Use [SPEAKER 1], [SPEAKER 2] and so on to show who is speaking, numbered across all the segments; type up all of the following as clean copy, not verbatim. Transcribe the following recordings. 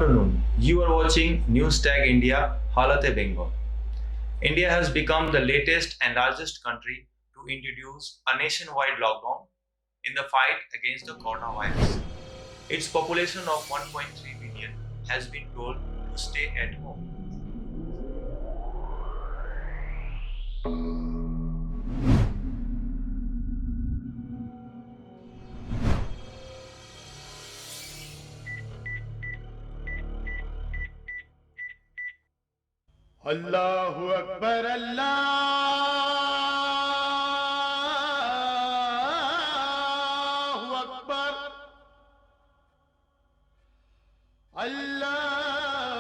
[SPEAKER 1] afternoon. You are watching News Tag India, Halate Bengal. India has become the latest and largest country to introduce a nationwide lockdown in the fight against the coronavirus. Its population of 1.3 billion has been told to stay at home.
[SPEAKER 2] अल्लाहु अकबर अल्लाहु अकबर अल्लाहु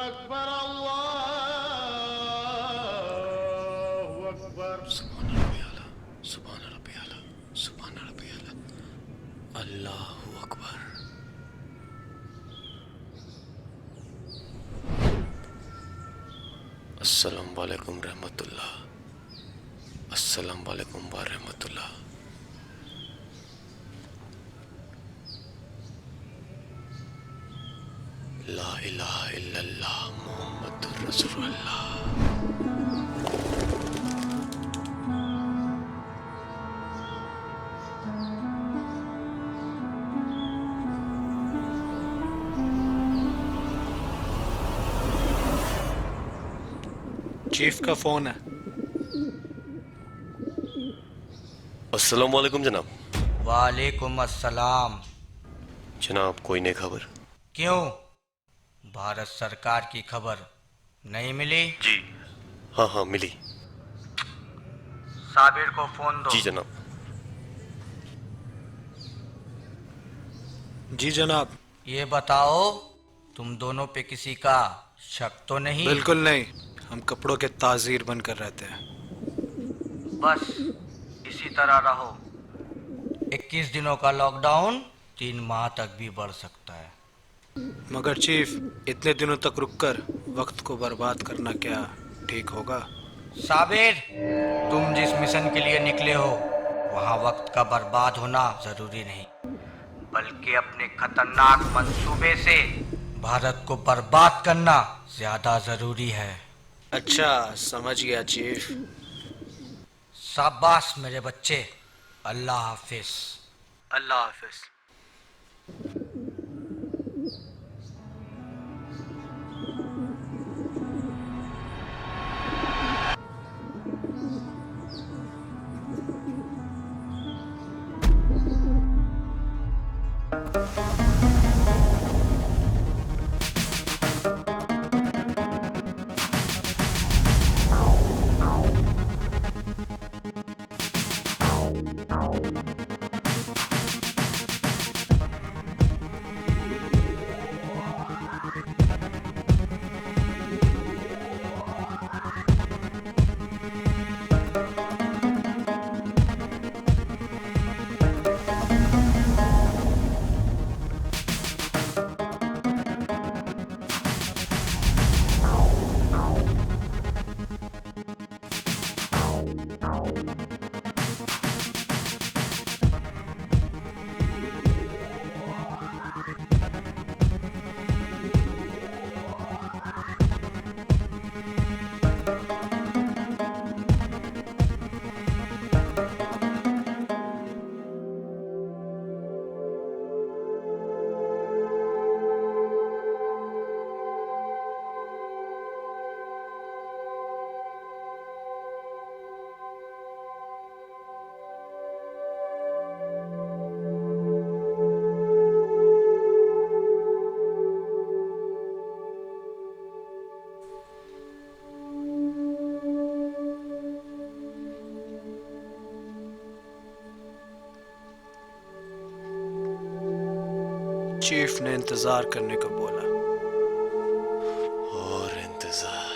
[SPEAKER 2] अकबर अल्लाहु अकबर।
[SPEAKER 3] सुभान रब्बी आला, सुभान रब्बी आला, अल्लाहु अकबर। अस्सलाम वालेकुम रहमतुल्लाह, अस्सलाम वालेकुम व रहमतुल्लाह। ला इलाहा इल्लल्लाह मुहम्मदुर रसूलुल्लाह।
[SPEAKER 4] चीफ का फोन है।
[SPEAKER 3] अस्सलाम वालेकुम जनाब।
[SPEAKER 5] वालेकुम अस्सलाम।
[SPEAKER 3] जनाब कोई नई खबर?
[SPEAKER 5] क्यों, भारत सरकार की खबर नहीं मिली?
[SPEAKER 3] जी हाँ मिली।
[SPEAKER 5] साबिर को फोन दो।
[SPEAKER 3] जी जनाब।
[SPEAKER 4] जी जनाब।
[SPEAKER 5] ये बताओ, तुम दोनों पे किसी का शक तो नहीं?
[SPEAKER 4] बिल्कुल नहीं, हम कपड़ों के ताजीर बनकर रहते हैं।
[SPEAKER 5] बस इसी तरह रहो। 21 दिनों का लॉकडाउन 3 माह तक भी बढ़ सकता है।
[SPEAKER 4] मगर चीफ, इतने दिनों तक रुककर वक्त को बर्बाद करना क्या ठीक होगा?
[SPEAKER 5] साबिर, तुम जिस मिशन के लिए निकले हो वहाँ वक्त का बर्बाद होना जरूरी नहीं, बल्कि अपने खतरनाक मंसूबे से भारत को बर्बाद करना ज्यादा जरूरी है।
[SPEAKER 4] अच्छा, समझ गया चीफ।
[SPEAKER 5] शाबाश मेरे बच्चे। अल्लाह हाफिज।
[SPEAKER 4] अल्लाह हाफिज। चीफ ने इंतजार करने को बोला।
[SPEAKER 3] और इंतजार।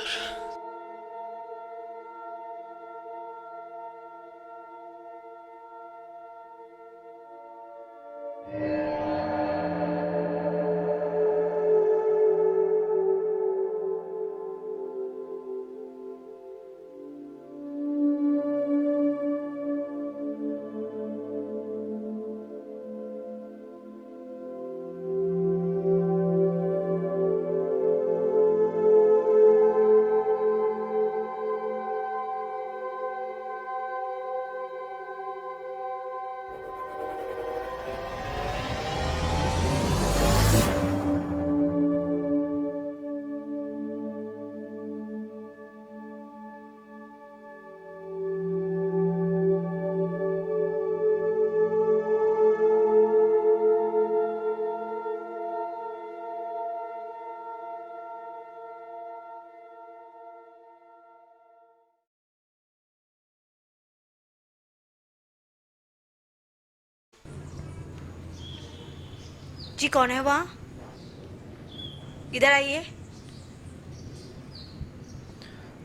[SPEAKER 6] जी कौन है वहाँ? इधर आइए।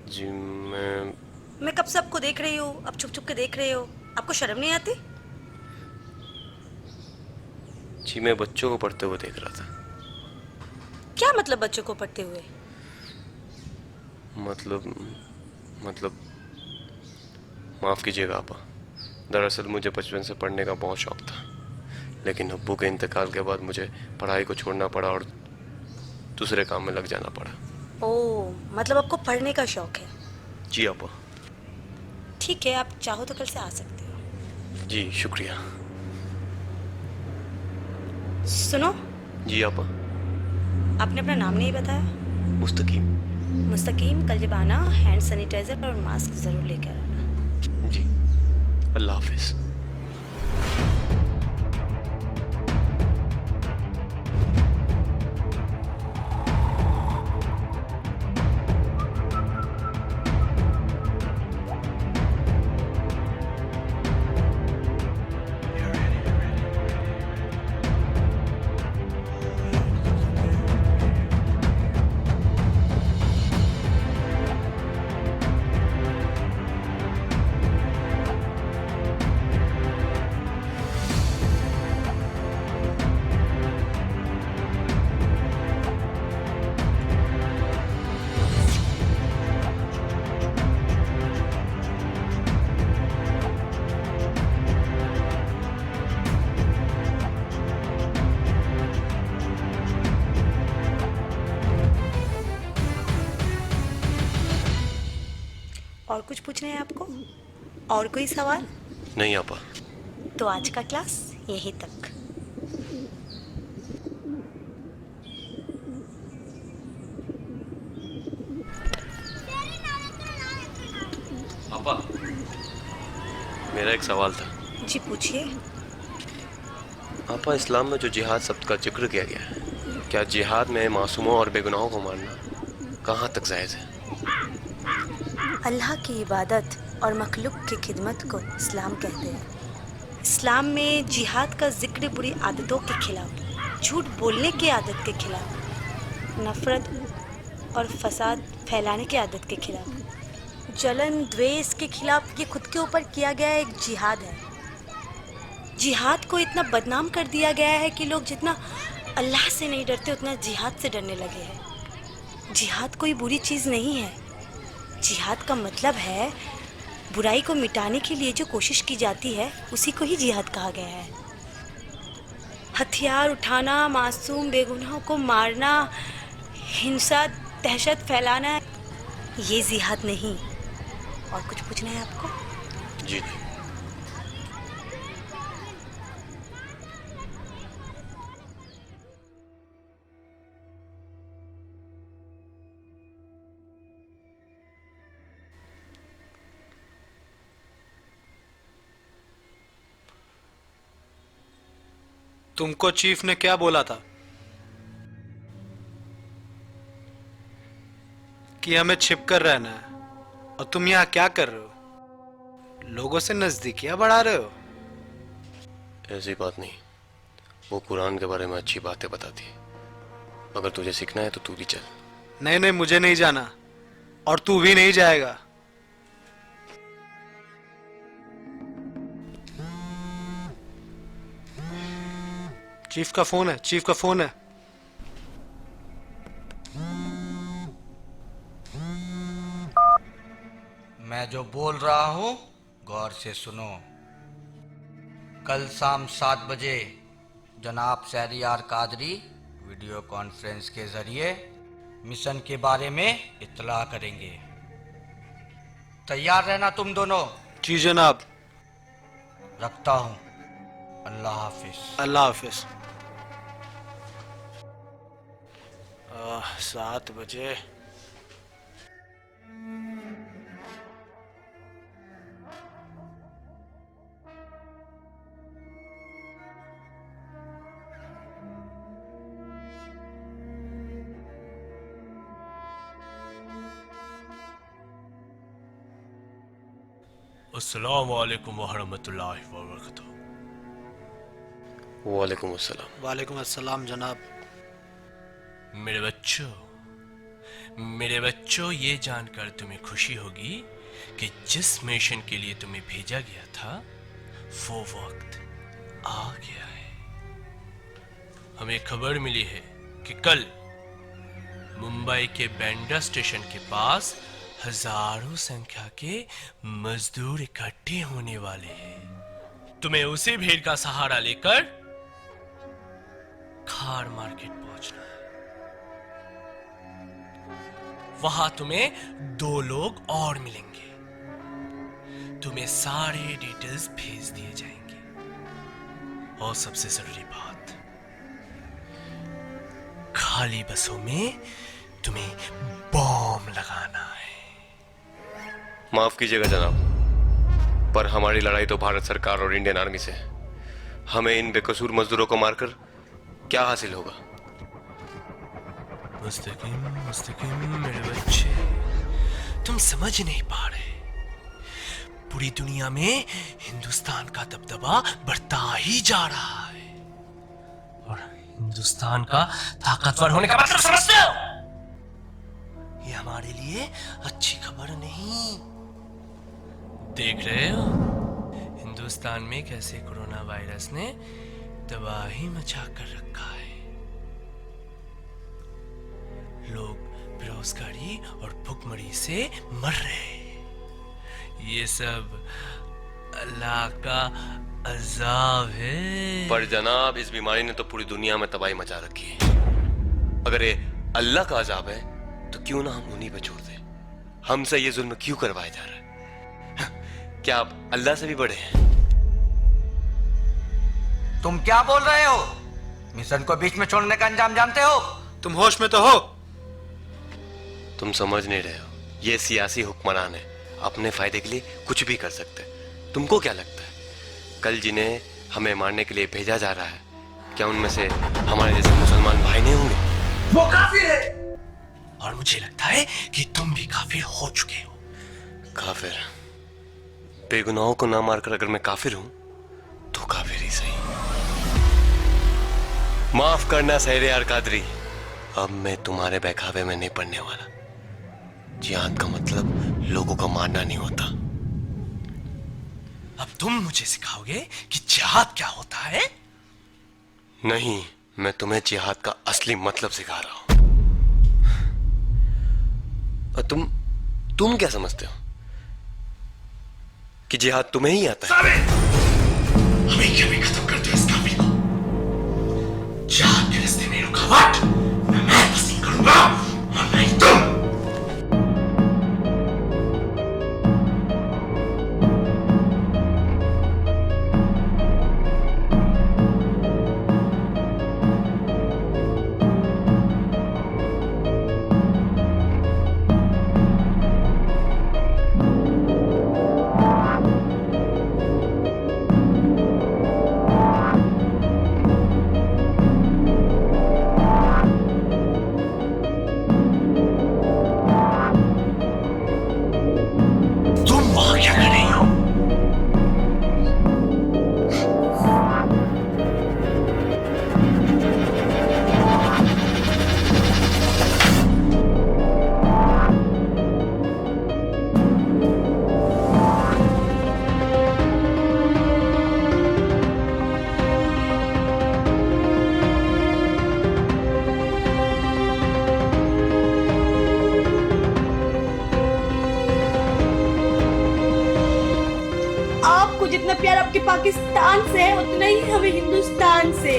[SPEAKER 3] जी
[SPEAKER 6] मैं कब से आपको देख रही हूँ, अब छुप छुप के देख रहे हो। आपको शर्म नहीं आती?
[SPEAKER 3] मैं बच्चों को पढ़ते हुए देख रहा था।
[SPEAKER 6] क्या मतलब बच्चों को पढ़ते हुए?
[SPEAKER 3] मतलब माफ़ कीजिएगा आपा, दरअसल मुझे बचपन से पढ़ने का बहुत शौक था, लेकिन अब्बू के इंतकाल के बाद मुझे पढ़ाई को छोड़ना पड़ा और दूसरे काम में लग जाना पड़ा।
[SPEAKER 6] ओह, मतलब आपको पढ़ने का शौक है।
[SPEAKER 3] जी आपा।
[SPEAKER 6] ठीक है, आप चाहो तो कल से आ सकते हो।
[SPEAKER 3] जी शुक्रिया।
[SPEAKER 6] सुनो,
[SPEAKER 3] जी आपा।
[SPEAKER 6] आपने अपना नाम नहीं बताया।
[SPEAKER 3] मुस्तकीम।
[SPEAKER 6] मुस्तकीम, कल जब आना हैंड सैनिटाइजर और मास्क जरूर लेकर आना।
[SPEAKER 3] जी, अल्लाह हाफिज।
[SPEAKER 6] और कुछ पूछना है आपको? और कोई सवाल?
[SPEAKER 3] नहीं आपा।
[SPEAKER 6] तो आज का क्लास यहीं तक।
[SPEAKER 3] आपा, मेरा एक सवाल था।
[SPEAKER 6] जी पूछिए।
[SPEAKER 3] आपा, इस्लाम में जो जिहाद शब्द का जिक्र किया गया है, क्या जिहाद में मासूमों और बेगुनाहों को मारना कहाँ तक जायज़ है?
[SPEAKER 6] अल्लाह की इबादत और मखलूक की खिदमत को इस्लाम कहते हैं। इस्लाम में जिहाद का जिक्र बुरी आदतों के खिलाफ, झूठ बोलने की आदत के खिलाफ, नफरत और फसाद फैलाने की आदत के खिलाफ, जलन द्वेष के खिलाफ ये खुद के ऊपर किया गया एक जिहाद है। जिहाद को इतना बदनाम कर दिया गया है कि लोग जितना अल्लाह से नहीं डरते उतना जिहाद से डरने लगे हैं। जिहाद कोई बुरी चीज़ नहीं है। जिहाद का मतलब है बुराई को मिटाने के लिए जो कोशिश की जाती है उसी को ही जिहाद कहा गया है। हथियार उठाना, मासूम बेगुनाहों को मारना, हिंसा दहशत फैलाना, ये जिहाद नहीं। और कुछ पूछना है आपको?
[SPEAKER 3] जी नहीं।
[SPEAKER 4] तुमको चीफ ने क्या बोला था? कि हमें छिप कर रहना है। और तुम यहाँ क्या कर रहे हो? लोगों से नजदीकियां बढ़ा रहे हो?
[SPEAKER 3] ऐसी बात नहीं, वो कुरान के बारे में अच्छी बातें बताती है। अगर तुझे सीखना है तो तू भी चल।
[SPEAKER 4] नहीं नहीं, मुझे नहीं जाना और तू भी नहीं जाएगा। चीफ का फोन है, चीफ का फोन है।
[SPEAKER 5] मैं जो बोल रहा हूँ गौर से सुनो। कल शाम 7 बजे जनाब शहरियार कादरी वीडियो कॉन्फ्रेंस के जरिए मिशन के बारे में इत्तला करेंगे। तैयार रहना तुम दोनों।
[SPEAKER 4] जी जनाब।
[SPEAKER 5] रखता हूँ। अल्लाह हाफिज।
[SPEAKER 4] अल्लाह हाफिज। 7 बजे।
[SPEAKER 7] अस्सलाम वालेकुम वरहमतुल्लाहि वबरकातुहू।
[SPEAKER 3] वालेकुम अस्सलाम।
[SPEAKER 4] वालेकुम अस्सलाम जनाब।
[SPEAKER 7] मेरे बच्चों, ये जानकर तुम्हें खुशी होगी कि जिस मिशन के लिए तुम्हें भेजा गया था वो वक्त आ गया है। हमें खबर मिली है कि कल मुंबई के बैंड्रा स्टेशन के पास हजारों संख्या के मजदूर इकट्ठे होने वाले हैं। तुम्हें उसी भीड़ का सहारा लेकर खार मार्केट पहुंचना है। वहां तुम्हें 2 लोग और मिलेंगे। तुम्हें सारे डिटेल्स भेज दिए जाएंगे। और सबसे जरूरी बात, खाली बसों में तुम्हें बॉम्ब लगाना है।
[SPEAKER 3] माफ कीजिएगा जनाब, पर हमारी लड़ाई तो भारत सरकार और इंडियन आर्मी से है। हमें इन बेकसूर मजदूरों को मारकर क्या हासिल होगा?
[SPEAKER 7] मुस्तकिम मेरे बच्चे, तुम समझ नहीं पा रहे। पूरी दुनिया में हिंदुस्तान का दबदबा बढ़ता ही जा रहा है और हिंदुस्तान का ताकतवर होने का मतलब समझते हो? ये हमारे लिए अच्छी खबर नहीं। देख रहे हो हिंदुस्तान में कैसे कोरोना वायरस ने तबाही मचा कर रखा है। लोग बेरोजगारी और भुखमरी से मर रहे हैं। ये सब अल्लाह का अजाब है।
[SPEAKER 3] पर जनाब, इस बीमारी ने तो पूरी दुनिया में तबाही मचा रखी है। अगर ये अल्लाह का अजाब है तो क्यों ना हम उन्हीं पे छोड़ दें? हमसे ये जुल्म क्यों करवाया जा रहा है? क्या आप अल्लाह से भी बड़े हैं?
[SPEAKER 5] तुम क्या बोल रहे हो? मिशन को बीच में छोड़ने का अंजाम जानते हो?
[SPEAKER 4] तुम होश में तो हो?
[SPEAKER 3] तुम समझ नहीं रहे हो, ये सियासी हुक्मरान है, अपने फायदे के लिए कुछ भी कर सकते हैं। तुमको क्या लगता है कल जिन्हें हमें मारने के लिए भेजा जा रहा है, क्या उनमें से हमारे जैसे मुसलमान भाई नहीं होंगे?
[SPEAKER 5] वो काफिर है।
[SPEAKER 7] और मुझे लगता है कि तुम भी काफिर हो चुके हो।
[SPEAKER 3] काफिर? बेगुनाहों को ना मारकर अगर मैं काफिर हूं तो काफिर ही सही। माफ करना सहरियार कादरी, अब मैं तुम्हारे बहकावे में नहीं पड़ने वाला। जिहाद का मतलब लोगों को मारना नहीं होता।
[SPEAKER 7] अब तुम मुझे सिखाओगे कि जिहाद क्या होता है?
[SPEAKER 3] नहीं, मैं तुम्हें जिहाद का असली मतलब सिखा रहा हूं। और तुम क्या समझते हो कि जिहाद तुम्हें ही आता है?
[SPEAKER 7] हमें क्या भी खत्म कर दो इस काफिर को। जिहाद के रास्ते में रुकावट मैं पसंद करूंगा और नहीं तुम।
[SPEAKER 6] जितना प्यार आपके पाकिस्तान से है उतना ही हमें हिंदुस्तान से।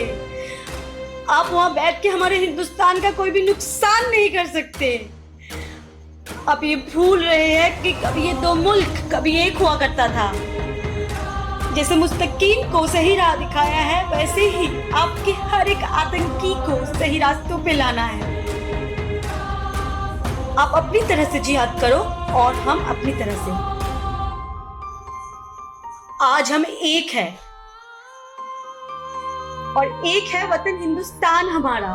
[SPEAKER 6] आप वहां बैठ के हमारे हिंदुस्तान का कोई भी नुकसान नहीं कर सकते। आप ये भूल रहे हैं कि कभी ये 2 मुल्क कभी एक हुआ करता था। जैसे मुस्तकीम को सही राह दिखाया है, वैसे ही आपके हर एक आतंकी को सही रास्तों पे लाना है। आप अपनी तरह से जिहाद करो और हम अपनी तरह से। आज हम एक है और एक है वतन हिंदुस्तान हमारा।